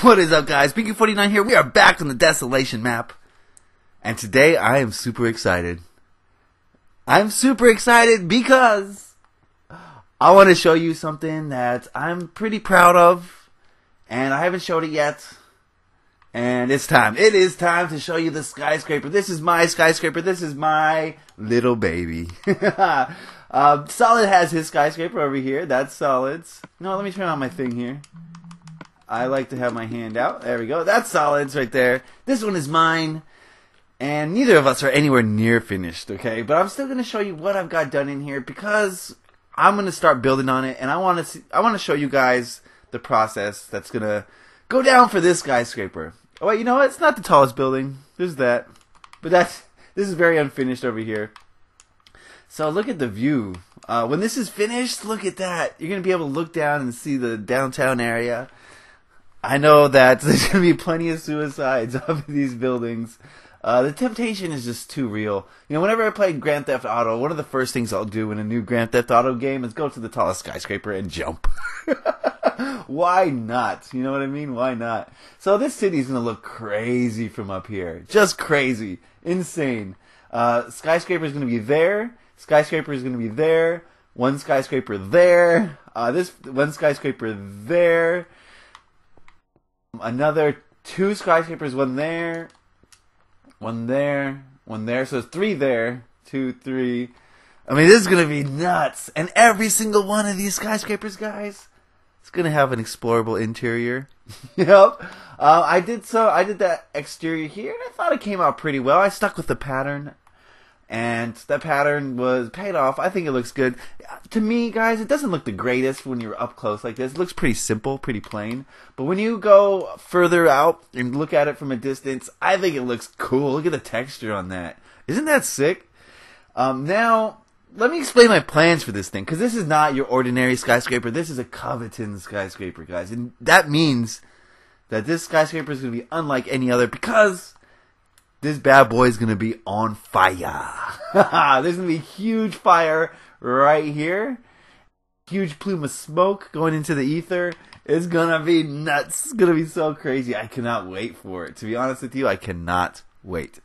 What is up, guys? Beancrew49 here. We are back on the Desolation map. And today I am super excited. I'm super excited because I want to show you something that I'm pretty proud of. And I haven't showed it yet. And it's time. It is time to show you the skyscraper. This is my skyscraper. This is my little baby. Solid has his skyscraper over here. That's Solid's. No, let me turn on my thing here. I like to have my hand out. There we go. That's Solid's right there. This one is mine. And neither of us are anywhere near finished, okay? But I'm still going to show you what I've got done in here because I'm going to start building on it. And I want to show you guys the process that's going to go down for this skyscraper. Oh, wait, you know what? It's not the tallest building. There's that. But this is very unfinished over here. So look at the view. When this is finished, look at that. You're going to be able to look down and see the downtown area. I know that there's going to be plenty of suicides up in these buildings. The temptation is just too real. You know, whenever I play Grand Theft Auto, one of the first things I'll do in a new Grand Theft Auto game is go to the tallest skyscraper and jump. Why not? You know what I mean? Why not? So this city's going to look crazy from up here. Just crazy. Insane. Skyscraper is going to be there. Skyscraper is going to be there. One skyscraper there. This one skyscraper there. Another two skyscrapers, one there, one there, one there. So it's three there, 2, 3. I mean, this is going to be nuts. And every single one of these skyscrapers, guys, it's going to have an explorable interior. Yep. I did that exterior here, and I thought it came out pretty well. I stuck with the pattern. And that pattern was paid off. I think it looks good. To me, guys, it doesn't look the greatest when you're up close like this. It looks pretty simple, pretty plain. But when you go further out and look at it from a distance, I think it looks cool. Look at the texture on that. Isn't that sick? Now, let me explain my plans for this thing. Because this is not your ordinary skyscraper. This is a Coveton skyscraper, guys. And that means that this skyscraper is going to be unlike any other because this bad boy is going to be on fire. There's going to be a huge fire right here. Huge plume of smoke going into the ether. It's going to be nuts. It's going to be so crazy. I cannot wait for it. To be honest with you, I cannot wait.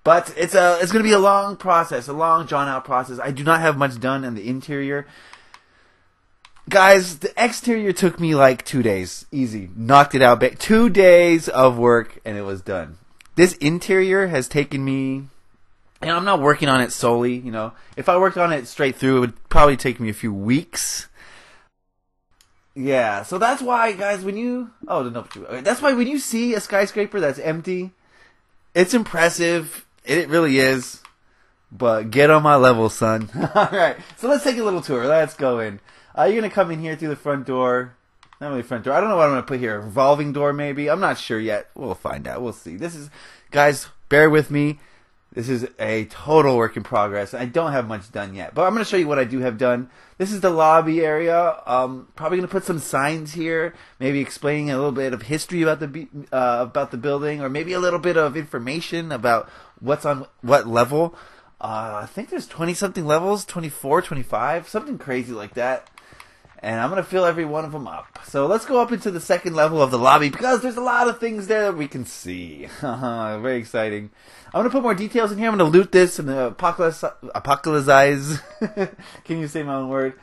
But it's going to be a long process, a long drawn out process. I do not have much done in the interior. Guys, the exterior took me like 2 days. Easy. Knocked it out. 2 days of work and it was done. This interior has taken me, and I'm not working on it solely, you know. If I worked on it straight through, it would probably take me a few weeks. Yeah, so that's why, guys, when you, that's why when you see a skyscraper that's empty, it's impressive. It really is. But get on my level, son. Alright, so let's take a little tour. Let's go in. You're going to come in here through the front door. Not really front door. I don't know what I'm going to put here. A revolving door, maybe? I'm not sure yet. We'll find out. We'll see. This is, guys, bear with me. This is a total work in progress. I don't have much done yet. But I'm going to show you what I do have done. This is the lobby area. Probably going to put some signs here. Maybe explaining a little bit of history about the building. Or maybe a little bit of information about what's on what level. I think there's 20-something levels. 24, 25. Something crazy like that. And I'm going to fill every one of them up. So let's go up into the second level of the lobby because there's a lot of things there that we can see. Very exciting. I'm going to put more details in here. I'm going to loot this and apocalypse. Can you say my own word?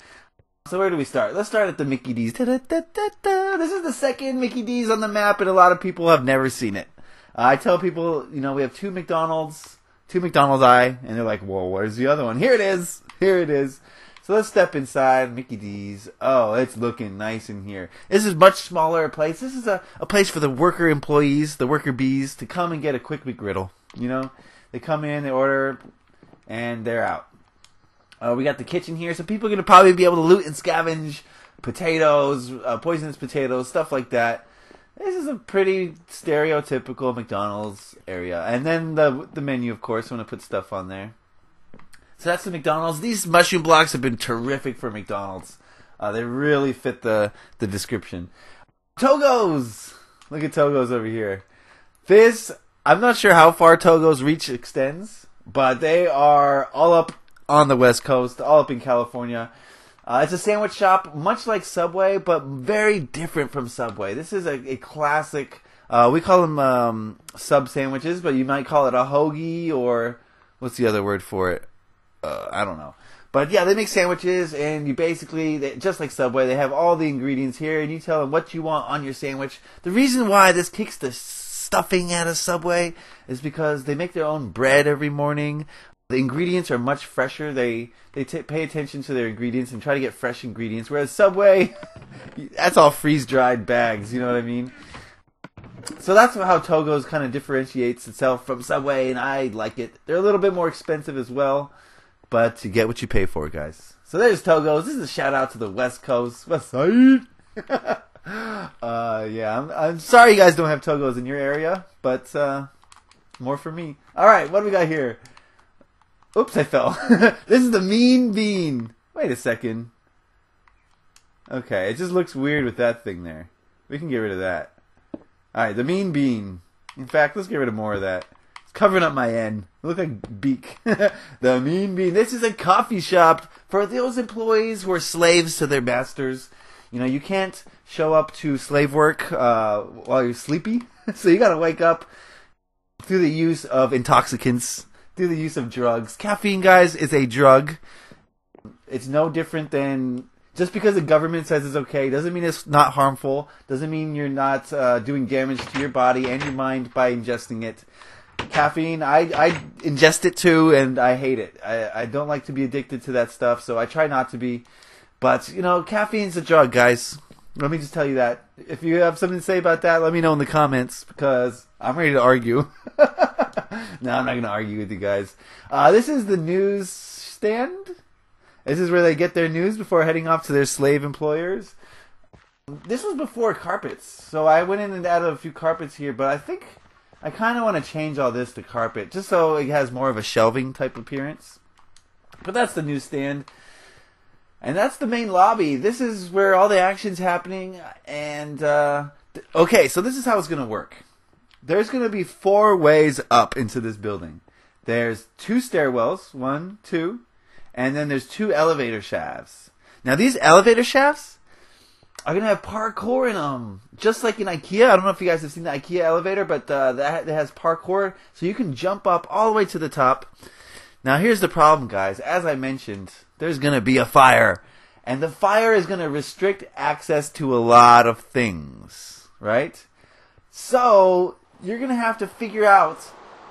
So where do we start? Let's start at the Mickey D's. This is the second Mickey D's on the map and a lot of people have never seen it. I tell people, you know, we have two McDonald's Eye, and they're like, whoa, where's the other one? Here it is. Here it is. So let's step inside Mickey D's. Oh, it's looking nice in here. This is a much smaller place. This is a place for the worker employees, the worker bees, to come and get a quick McGriddle. You know, they come in, they order, and they're out. We got the kitchen here, so people are going to probably be able to loot and scavenge potatoes, poisonous potatoes, stuff like that. This is a pretty stereotypical McDonald's area. And then the menu, of course, I'm going to put stuff on there. So that's the McDonald's. These mushroom blocks have been terrific for McDonald's. They really fit the description. Togos! Look at Togos over here. This, I'm not sure how far Togo's reach extends, but they are all up on the West Coast, all up in California. It's a sandwich shop, much like Subway, but very different from Subway. This is a classic. We call them sub sandwiches, but you might call it a hoagie, or what's the other word for it? I don't know. But yeah, they make sandwiches, and you basically, just like Subway, they have all the ingredients here, and you tell them what you want on your sandwich. The reason why this kicks the stuffing out of Subway is because they make their own bread every morning. The ingredients are much fresher. They pay attention to their ingredients and try to get fresh ingredients. Whereas Subway, that's all freeze-dried bags. You know what I mean? So that's how Togo's kind of differentiates itself from Subway, and I like it. They're a little bit more expensive as well, but you get what you pay for, guys. So there's Togo's. This is a shout out to the West Coast, West Side. Yeah, I'm sorry you guys don't have Togo's in your area, but more for me. All right, what do we got here? Oops, I fell. This is the Mean Bean. Wait a second. Okay, it just looks weird with that thing there. We can get rid of that. Alright, the Mean Bean. In fact, let's get rid of more of that. It's covering up my end. Look like beak. The Mean Bean. This is a coffee shop for those employees who are slaves to their masters. You know, you can't show up to slave work while you're sleepy. So you gotta wake up through the use of intoxicants, through the use of drugs. Caffeine, guys, is a drug. It's no different than... Just because the government says it's okay doesn't mean it's not harmful. Doesn't mean you're not doing damage to your body and your mind by ingesting it. Caffeine, I ingest it too, and I hate it. I don't like to be addicted to that stuff, so I try not to be. But, you know, caffeine's a drug, guys. Let me just tell you that. If you have something to say about that, let me know in the comments, because I'm ready to argue. No, I'm not going to argue with you guys. This is the news stand. This is where they get their news before heading off to their slave employers. This was before carpets, so I went in and added a few carpets here, but I think I kind of want to change all this to carpet, just so it has more of a shelving type appearance. But that's the newsstand. And that's the main lobby. This is where all the action's happening. And, okay, so this is how it's going to work. There's going to be 4 ways up into this building. There's 2 stairwells, 1, 2, and then there's 2 elevator shafts. Now, these elevator shafts are going to have parkour in them. Just like in IKEA. I don't know if you guys have seen the IKEA elevator, but that has parkour. So you can jump up all the way to the top. Now, here's the problem, guys. As I mentioned, there's going to be a fire. And the fire is going to restrict access to a lot of things. Right? So, you're going to have to figure out...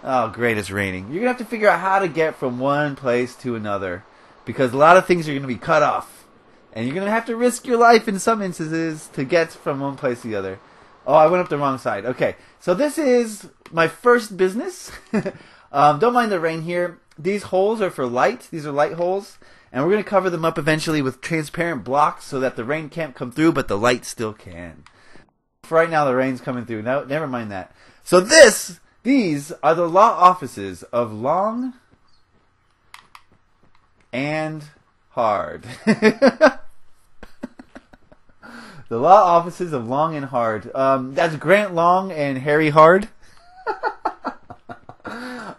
Oh, great, it's raining. You're going to have to figure out how to get from one place to another. Because a lot of things are going to be cut off. And you're going to have to risk your life in some instances to get from one place to the other. Oh, I went up the wrong side. Okay, so this is my first business. Don't mind the rain here. These holes are for light. These are light holes. And we're going to cover them up eventually with transparent blocks so that the rain can't come through, but the light still can. For right now, the rain's coming through. No, never mind that. So these are the law offices of Long and Hard. The law offices of Long and Hard. That's Grant Long and Harry Hard.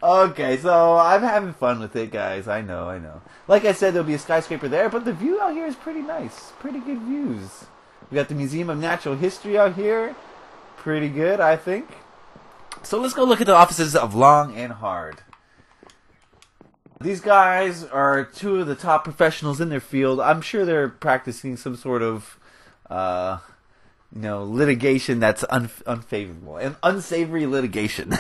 Okay, so I'm having fun with it, guys. I know. Like I said, there'll be a skyscraper there, but the view out here is pretty nice. Pretty good views. We got the Museum of Natural History out here. Pretty good, I think. So let's go look at the offices of Long and Hard. These guys are 2 of the top professionals in their field. I'm sure they're practicing some sort of, litigation that's unfavorable. And unsavory litigation.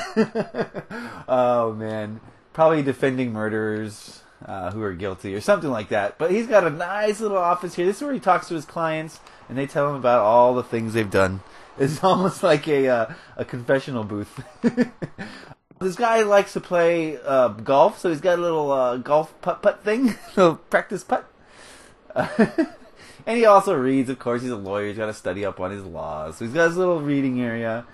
Oh, man. Probably defending murderers who are guilty or something like that. But he's got a nice little office here. This is where he talks to his clients, and they tell him about all the things they've done. It's almost like a confessional booth. This guy likes to play golf, so he's got a little golf putt-putt thing, little practice putt. And he also reads, of course. He's a lawyer. He's got to study up on his laws. So he's got his little reading area.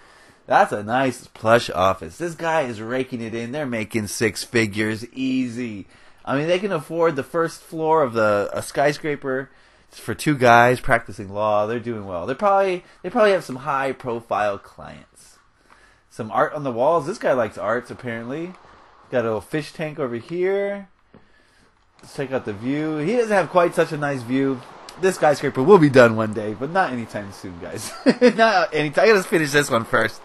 That's a nice plush office. This guy is raking it in. They're making 6 figures easy. I mean, they can afford the first floor of a skyscraper. It's for 2 guys practicing law. They're doing well. They probably have some high-profile clients. Some art on the walls. This guy likes arts, apparently. Got a little fish tank over here. Let's check out the view. He doesn't have quite such a nice view. this skyscraper will be done one day, but not anytime soon, guys. Not anytime. I gotta finish this one first.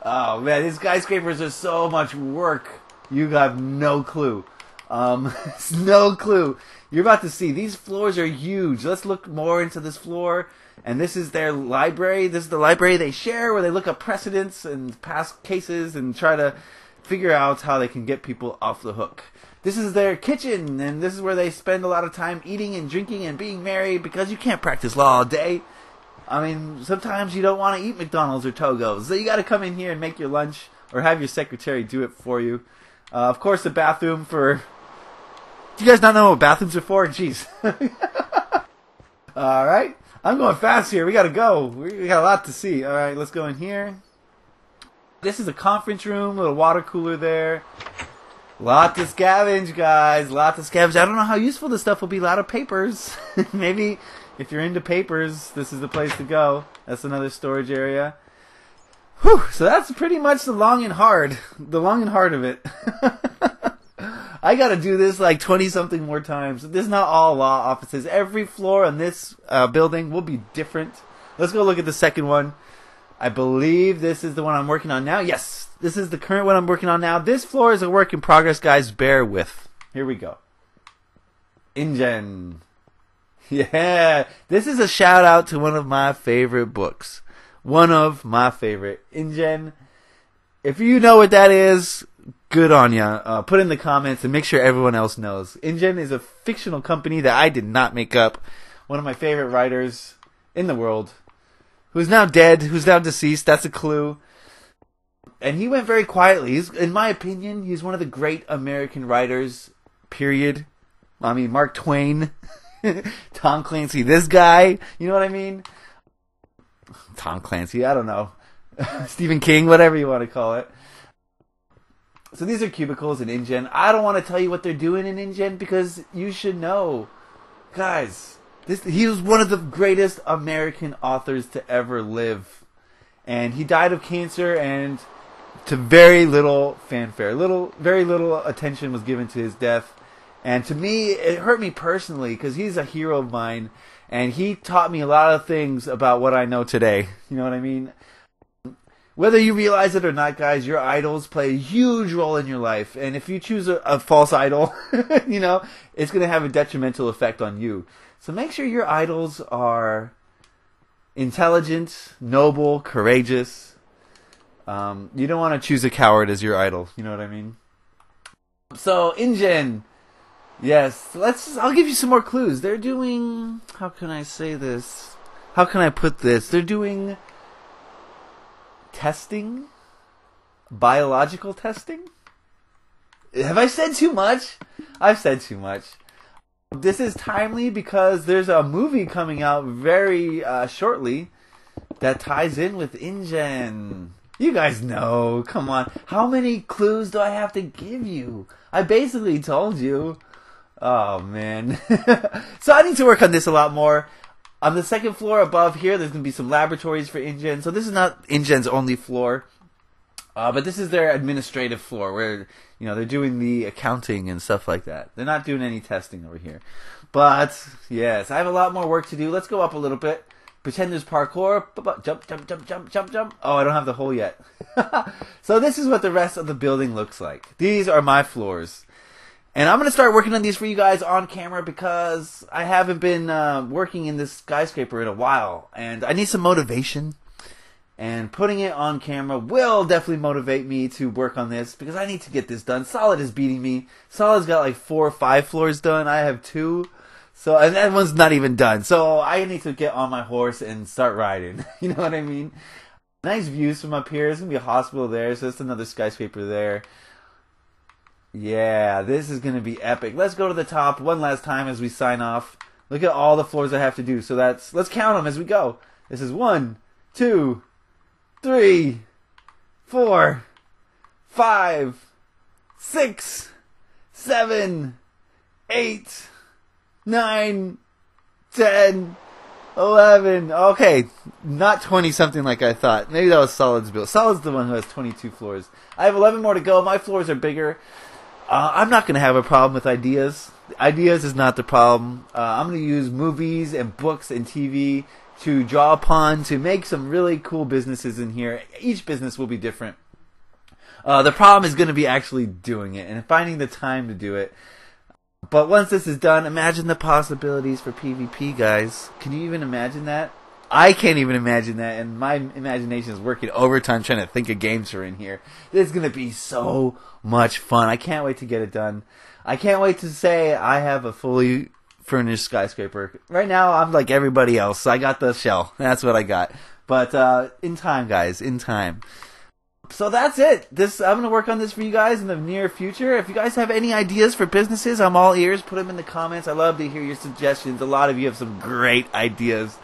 Oh man, these skyscrapers are so much work. You have no clue. No clue. You're about to see. These floors are huge. Let's look more into this floor. And this is their library. This is the library they share where they look up precedents and past cases and try to figure out how they can get people off the hook. This is their kitchen, and this is where they spend a lot of time eating and drinking and being merry because you can't practice law all day. I mean, sometimes you don't want to eat McDonald's or Togo's, so you got to come in here and make your lunch or have your secretary do it for you. Of course, the bathroom for... Do you guys not know what bathrooms are for? Jeez. Alright. I'm going fast here. We got to go. We got a lot to see. Alright, let's go in here. This is a conference room. Little water cooler there. Lot to scavenge, guys. Lot to scavenge. I don't know how useful this stuff will be. A lot of papers. Maybe if you're into papers, this is the place to go. That's another storage area. Whew. So that's pretty much the long and hard. The long and hard of it. I gotta do this like 20-something more times. This is not all law offices. Every floor on this building will be different. Let's go look at the second one. I believe this is the one I'm working on now. Yes, this is the current one I'm working on now. This floor is a work in progress, guys. Bear with. Here we go. InGen. Yeah, this is a shout out to one of my favorite books. One of my favorite. InGen. If you know what that is, good on ya. Put in the comments and make sure everyone else knows. InGen is a fictional company that I did not make up. One of my favorite writers in the world. Who's now dead, who's now deceased. That's a clue. And he went very quietly. In my opinion, he's one of the great American writers, period. I mean, Mark Twain, Tom Clancy, this guy. You know what I mean? Tom Clancy, I don't know. Stephen King, whatever you want to call it. So these are cubicles in InGen. I don't want to tell you what they're doing in InGen because you should know. Guys, he was one of the greatest American authors to ever live. And he died of cancer and to very little fanfare. Very little attention was given to his death. And to me, it hurt me personally because he's a hero of mine. And he taught me a lot of things about what I know today. You know what I mean? Whether you realize it or not, guys, your idols play a huge role in your life. And if you choose a false idol, you know, it's going to have a detrimental effect on you. So make sure your idols are intelligent, noble, courageous. You don't want to choose a coward as your idol. You know what I mean? So, InGen. Yes, I'll give you some more clues. They're doing... How can I say this? How can I put this? They're doing... testing? Biological testing? Have I said too much? I've said too much. This is timely because there's a movie coming out very shortly that ties in with InGen. You guys know. Come on. How many clues do I have to give you? I basically told you. Oh, man. So I need to work on this a lot more. On the second floor above here, there's going to be some laboratories for InGen. So this is not InGen's only floor. But this is their administrative floor where, you know, they're doing the accounting and stuff like that. They're not doing any testing over here. But, yes, I have a lot more work to do. Let's go up a little bit. Pretend there's parkour. Jump, jump, jump, jump, jump, jump. Oh, I don't have the hole yet. So this is what the rest of the building looks like. These are my floors. And I'm going to start working on these for you guys on camera because I haven't been working in this skyscraper in a while. And I need some motivation. And putting it on camera will definitely motivate me to work on this because I need to get this done. Solid is beating me. Solid's got like 4 or 5 floors done. I have 2. So, and that one's not even done. So I need to get on my horse and start riding. You know what I mean? Nice views from up here. There's going to be a hospital there. So that's another skyscraper there. Yeah, this is going to be epic. Let's go to the top one last time as we sign off. Look at all the floors I have to do. So let's count them as we go. This is 1, 2, 3, 4, 5, 6, 7, 8, 9, 10, 11. Okay, not 20 something like I thought. Maybe that was Solid's build. Solid's the one who has 22 floors. I have 11 more to go. My floors are bigger. I'm not going to have a problem with ideas. Ideas is not the problem. I'm going to use movies and books and TV to draw upon to make some really cool businesses in here. Each business will be different. The problem is going to be actually doing it and finding the time to do it. But once this is done, imagine the possibilities for PvP, guys. Can you even imagine that? I can't even imagine that, and my imagination is working overtime trying to think of games for in here. This is going to be so much fun. I can't wait to get it done. I can't wait to say I have a fully furnished skyscraper. Right now, I'm like everybody else. I got the shell. That's what I got. But in time, guys, in time. So that's it. I'm going to work on this for you guys in the near future. If you guys have any ideas for businesses, I'm all ears. Put them in the comments. I love to hear your suggestions. A lot of you have some great ideas.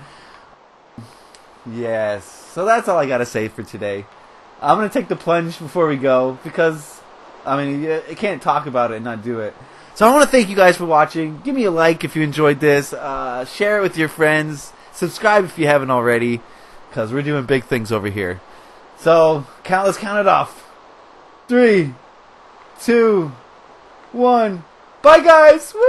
Yes. So that's all I got to say for today. I'm going to take the plunge before we go because, I mean, you can't talk about it and not do it. So I want to thank you guys for watching. Give me a like if you enjoyed this. Share it with your friends. Subscribe if you haven't already because we're doing big things over here. So, let's count it off. 3, 2, 1. Bye, guys! Woo!